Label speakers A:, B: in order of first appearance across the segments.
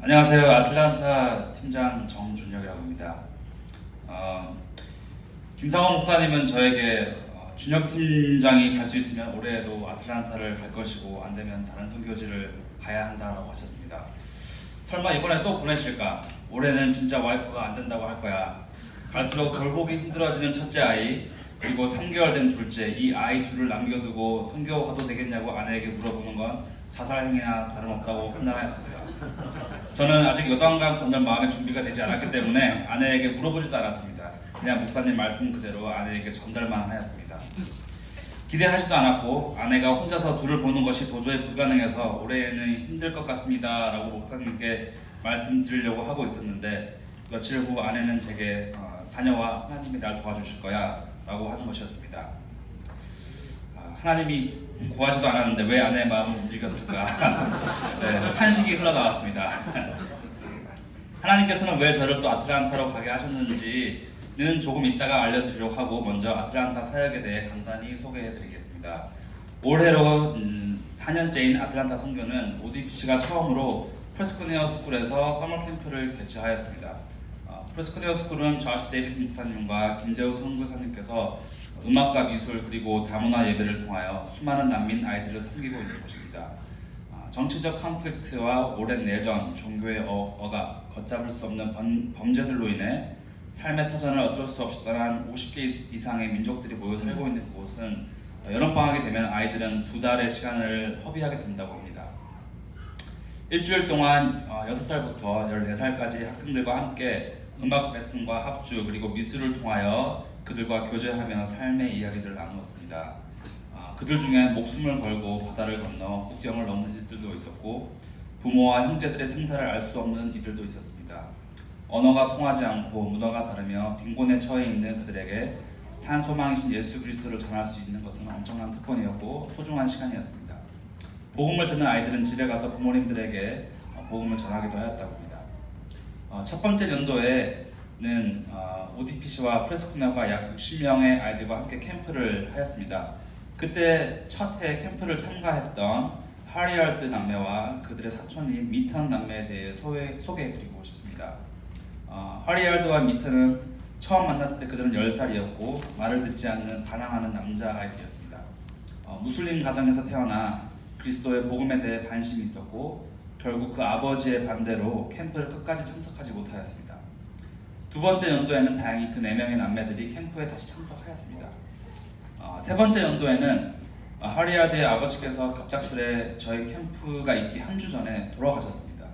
A: 안녕하세요. 아틀란타 팀장 정준혁이라고 합니다. 김상원 목사님은 저에게 준혁 팀장이 갈 수 있으면 올해에도 아틀란타를 갈 것이고 안 되면 다른 선교지를 가야 한다라고 하셨습니다. 설마 이번에 또 보내실까? 올해는 진짜 와이프가 안 된다고 할 거야. 갈수록 돌보기 힘들어지는 첫째 아이, 그리고 3개월 된 둘째, 이 아이 둘을 남겨두고 선교 가도 되겠냐고 아내에게 물어보는 건 자살행위나 다름없다고 판단하였습니다. 저는 아직 요단강 건널 마음의 준비가 되지 않았기 때문에 아내에게 물어보지도 않았습니다. 그냥 목사님 말씀 그대로 아내에게 전달만 하였습니다. 기대하지도 않았고 아내가 혼자서 둘을 보는 것이 도저히 불가능해서 올해에는 힘들 것 같습니다 라고 목사님께 말씀드리려고 하고 있었는데 며칠 후 아내는 제게 다녀와 하나님이 날 도와주실 거야 라고 하는 것이었습니다. 하나님이 구하지도 않았는데 왜 아내의 마음을 움직였을까? 네, 탄식이 흘러나왔습니다. 하나님께서는 왜 저를 또 아틀란타로 가게 하셨는지는 조금 이따가 알려드리려고 하고 먼저 아틀란타 사역에 대해 간단히 소개해드리겠습니다. 올해로 4년째인 아틀란타 선교는 ODPC가 처음으로 프레스코니어 스쿨에서 서머 캠프를 개최하였습니다. 프레스코니어 스쿨은 조시 데이비스 목사님과 김재우 선교사님께서 음악과 미술 그리고 다문화 예배를 통하여 수많은 난민 아이들을 섬기고 있는 곳입니다. 정치적 컨플릭트와 오랜 내전, 종교의 억압, 걷잡을 수 없는 범죄들로 인해 삶의 터전을 어쩔 수 없이 떠난 50개 이상의 민족들이 모여 살고 있는 곳은 여름방학이 되면 아이들은 2달의 시간을 허비하게 된다고 합니다. 일주일 동안 6살부터 14살까지 학생들과 함께 음악 레슨과 합주 그리고 미술을 통하여 그들과 교제하며 삶의 이야기를 나누었습니다. 그들 중에 목숨을 걸고 바다를 건너 국경을 넘는 이들도 있었고 부모와 형제들의 생사를 알 수 없는 이들도 있었습니다. 언어가 통하지 않고 문화가 다르며 빈곤에 처해 있는 그들에게 산소망이신 예수 그리스도를 전할 수 있는 것은 엄청난 특권이었고 소중한 시간이었습니다. 복음을 듣는 아이들은 집에 가서 부모님들에게 복음을 전하기도 하였다고 합니다. 첫 번째 연도에는 ODPC와 프레스코니아가 약 60명의 아이들과 함께 캠프를 하였습니다. 그때 첫 해 캠프를 참가했던 하리알드 남매와 그들의 사촌인 미턴 남매에 대해 소개해드리고 싶습니다. 하리알드와 미턴은 처음 만났을 때 그들은 10살이었고 말을 듣지 않는 반항하는 남자아이들이었습니다. 무슬림 가정에서 태어나 그리스도의 복음에 대해 관심이 있었고 결국 그 아버지의 반대로 캠프를 끝까지 참석하지 못하였습니다. 두 번째 연도에는 다행히 그 4명의 남매들이 캠프에 다시 참석하였습니다. 세 번째 연도에는 하리아드의 아버지께서 갑작스레 저희 캠프가 있기 한 주 전에 돌아가셨습니다.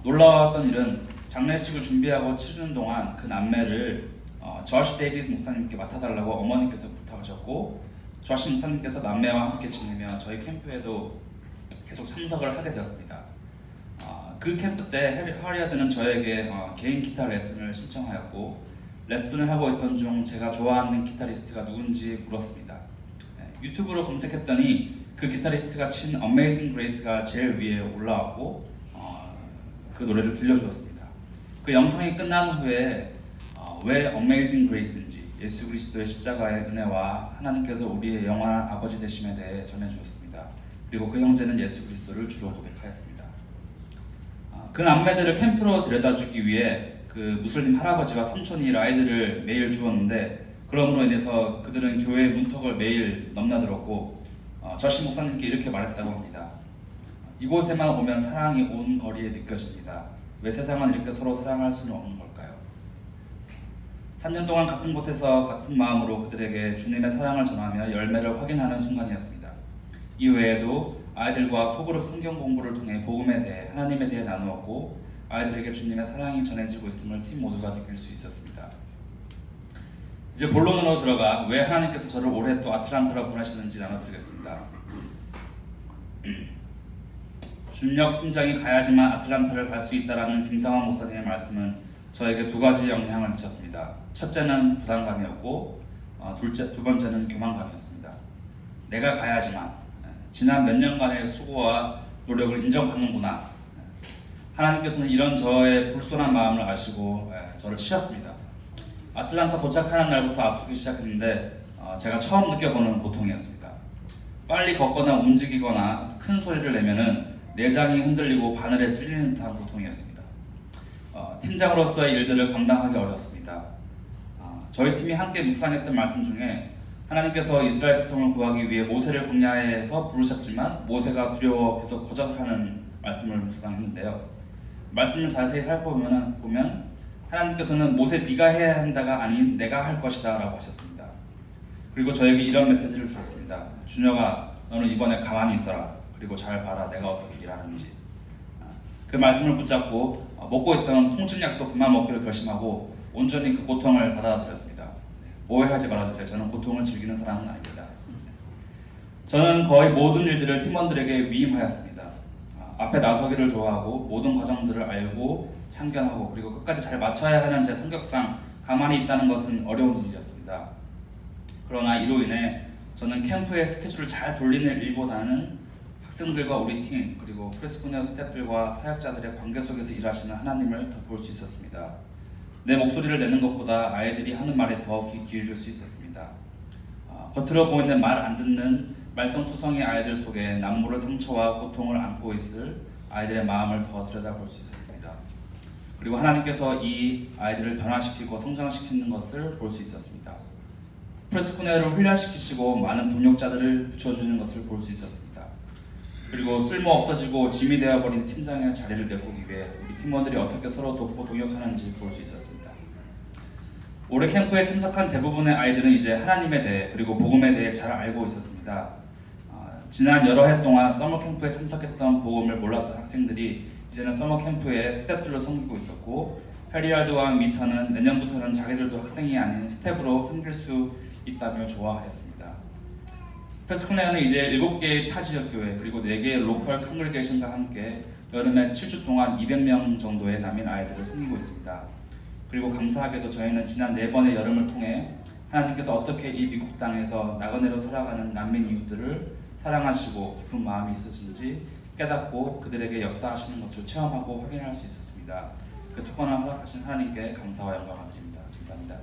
A: 놀라웠던 일은 장례식을 준비하고 치르는 동안 그 남매를 조시 데이비스 목사님께 맡아달라고 어머니께서 부탁하셨고 조시 목사님께서 남매와 함께 지내며 저희 캠프에도 계속 참석을 하게 되었습니다. 그 캠프 때 하리아드는 저에게 개인 기타 레슨을 신청하였고 레슨을 하고 있던 중 제가 좋아하는 기타리스트가 누군지 물었습니다. 유튜브로 검색했더니 그 기타리스트가 친 Amazing Grace가 제일 위에 올라왔고 그 노래를 들려주었습니다. 그 영상이 끝난 후에 왜 Amazing Grace인지 예수 그리스도의 십자가의 은혜와 하나님께서 우리의 영원한 아버지 되심에 대해 전해주었습니다. 그리고 그 형제는 예수 그리스도를 주로 고백하였습니다. 그 남매들을 캠프로 데려다주기 위해 그 무슬림 할아버지와 삼촌이 라이드를 매일 주었는데 그럼으로 인해서 그들은 교회의 문턱을 매일 넘나들었고 저시 목사님께 이렇게 말했다고 합니다. 이곳에만 오면 사랑이 온 거리에 느껴집니다. 왜 세상은 이렇게 서로 사랑할 수는 없는 걸까요? 3년 동안 같은 곳에서 같은 마음으로 그들에게 주님의 사랑을 전하며 열매를 확인하는 순간이었습니다. 이외에도 아이들과 소그룹 성경 공부를 통해 복음에 대해 하나님에 대해 나누었고 아이들에게 주님의 사랑이 전해지고 있음을 팀 모두가 느낄 수 있었습니다. 이제 본론으로 들어가 왜 하나님께서 저를 올해 또 아틀란타로 보내셨는지 나눠드리겠습니다. 준혁 팀장이 가야지만 아틀란타를 갈 수 있다라는 김상원 목사님의 말씀은 저에게 2가지 영향을 미쳤습니다. 첫째는 부담감이었고 두 번째는 교만감이었습니다. 내가 가야지만 지난 몇 년간의 수고와 노력을 인정받는구나. 하나님께서는 이런 저의 불손한 마음을 아시고 저를 치셨습니다. 아틀란타 도착하는 날부터 아프기 시작했는데 제가 처음 느껴보는 고통이었습니다. 빨리 걷거나 움직이거나 큰 소리를 내면은 내장이 흔들리고 바늘에 찔리는 듯한 고통이었습니다. 팀장으로서의 일들을 감당하기 어려웠습니다. 저희 팀이 함께 묵상했던 말씀 중에 하나님께서 이스라엘 백성을 구하기 위해 모세를 광야에서 부르셨지만 모세가 두려워 계속 거절하는 말씀을 묵상했는데요. 말씀을 자세히 살펴보면 하나님께서는 모세 네가 해야 한다가 아닌 내가 할 것이다 라고 하셨습니다. 그리고 저에게 이런 메시지를 주셨습니다. 준혁아, 너는 이번에 가만히 있어라. 그리고 잘 봐라 내가 어떻게 일하는지. 그 말씀을 붙잡고 먹고 있던 통증약도 그만 먹기로 결심하고 온전히 그 고통을 받아들였습니다. 오해하지 말아주세요. 저는 고통을 즐기는 사람은 아닙니다. 저는 거의 모든 일들을 팀원들에게 위임하였습니다. 앞에 나서기를 좋아하고 모든 과정들을 알고 참견하고 그리고 끝까지 잘 맞춰야 하는 제 성격상 가만히 있다는 것은 어려운 일이었습니다. 그러나 이로 인해 저는 캠프의 스케줄을 잘 돌리는 일보다는 학생들과 우리 팀 그리고 프레스코니아 스태프들과 사역자들의 관계 속에서 일하시는 하나님을 더 볼 수 있었습니다. 내 목소리를 내는 것보다 아이들이 하는 말에 더 귀 기울일 수 있었습니다. 겉으로 보이는 말 안 듣는 말썽투성이 아이들 속에 남모를 상처와 고통을 안고 있을 아이들의 마음을 더 들여다볼 수 있었습니다. 그리고 하나님께서 이 아이들을 변화시키고 성장시키는 것을 볼 수 있었습니다. 프레스코니아를 훈련시키시고 많은 동력자들을 붙여주는 것을 볼 수 있었습니다. 그리고 쓸모 없어지고 짐이 되어버린 팀장의 자리를 메꾸기 위해 우리 팀원들이 어떻게 서로 돕고 동역하는지 볼 수 있었습니다. 올해 캠프에 참석한 대부분의 아이들은 이제 하나님에 대해 그리고 복음에 대해 잘 알고 있었습니다. 지난 여러 해 동안 서머 캠프에 참석했던 복음을 몰랐던 학생들이 이제는 서머 캠프에 스태프들로 섬기고 있었고 헤리알드와 미터는 내년부터는 자기들도 학생이 아닌 스태프로 섬길 수 있다며 좋아하였습니다. 프레스코니아는 이제 7개의 타지역 교회 그리고 4개의 로컬 컨그리게이션과 함께 여름에 7주 동안 200명 정도의 난민 아이들을 섬기고 있습니다. 그리고 감사하게도 저희는 지난 4번의 여름을 통해 하나님께서 어떻게 이 미국 땅에서 나그네로 살아가는 난민 이웃들을 사랑하시고 깊은 마음이 있으신지 깨닫고 그들에게 역사하시는 것을 체험하고 확인할 수 있었습니다. 그 특권을 허락하신 하나님께 감사와 영광을 드립니다. 감사합니다.